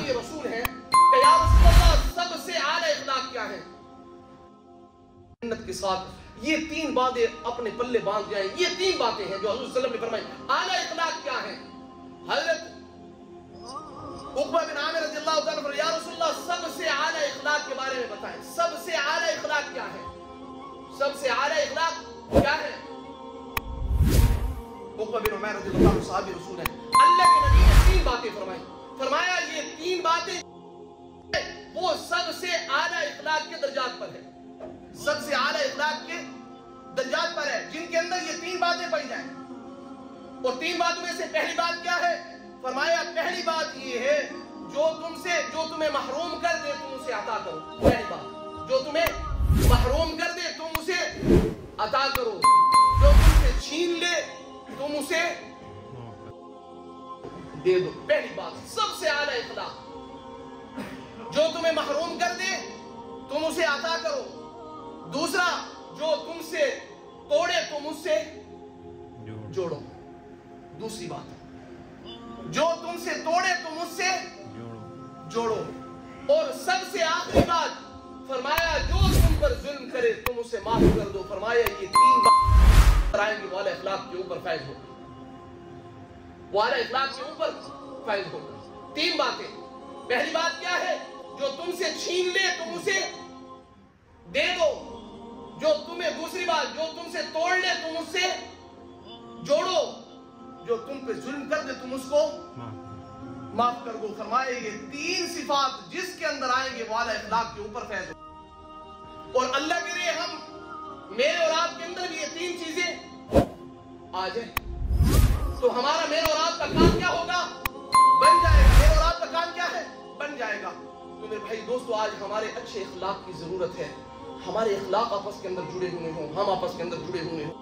ये रसूल हैं कि या रसूल अल्लाह सबसे आला इखलाक क्या है? जन्नत के साथ ये 3 बातें अपने पल्ले बांध जाएं। ये 3 बातें हैं जो हज़रत सल्लल्लाहु अलैहि वसल्लम ने फरमाई। आला इखलाक क्या है? हज़रत उक़बा बिन आमिर रज़ियल्लाहु ताला अन्हु, या रसूल अल्लाह सबसे आला इखलाक के बारे में बताएं। सबसे आला इखलाक क्या है? सबसे आला इखलाक क्या है? उक़बा बिन उमैर रज़ियल्लाहु अन्हु सहाबी रसूल हैं। अल्लाह के नबी ने 3 बातें फरमाई। फरमाया ये 3 बातें वो सबसे आला इखलाक के दर्जात पर है। सबसे आला इखलाक के दर्जात पर है जिनके अंदर ये 3 बातें पाई जाएं। और 3 बातों में से पहली बात क्या है? फरमाया पहली बात ये है जो तुम्हें महरूम कर दे तुम उसे अता करो। पहली बात, जो तुम्हें महरूम कर दे तुम उसे अता करो। जो तुमसे छीन ले तुम उसे दे दो। पहली बात सबसे आला इखलाक, जो तुम्हें महरूम कर दे तुम उसे अता करो। दूसरा, जो तुमसे तोड़े तुम उससे जोड़ो। दूसरी बात, जो तुमसे तोड़े तुम उससे जोड़ो। और सबसे आखिरी बात फरमाया जो तुम पर जुल्म करे तुम उसे माफ कर दो। फरमाया ये 3 बात आएंगे वाला इखलाक के ऊपर फैज होगा। वाला इखलाक के ऊपर फैज होगा। 3 बातें। पहली बात क्या है? जो तुमसे छीन ले तुम उसे दे दो। जो तुम्हें, दूसरी बात, जो तुमसे तोड़ ले तुम उससे जोड़ो। जो तुम पे जुल्म कर दे तुम उसको माफ कर दो। फरमाए ये 3 सिफात जिसके अंदर आएंगे वाला इखलाक के ऊपर फैज हो। और अल्लाह के लिए हम, मेरे और आपके अंदर भी ये 3 चीजें आ जाए तो हमारा, मेरे और आपका काम क्या होगा? बन जाएगा। मेरे और आपका काम क्या है? बन जाएगा। तो मेरे भाई दोस्तों, आज हमारे अच्छे इखलाक की जरूरत है। हमारे इखलाक आपस के अंदर जुड़े हुए हों, हम आपस के अंदर जुड़े हुए हों।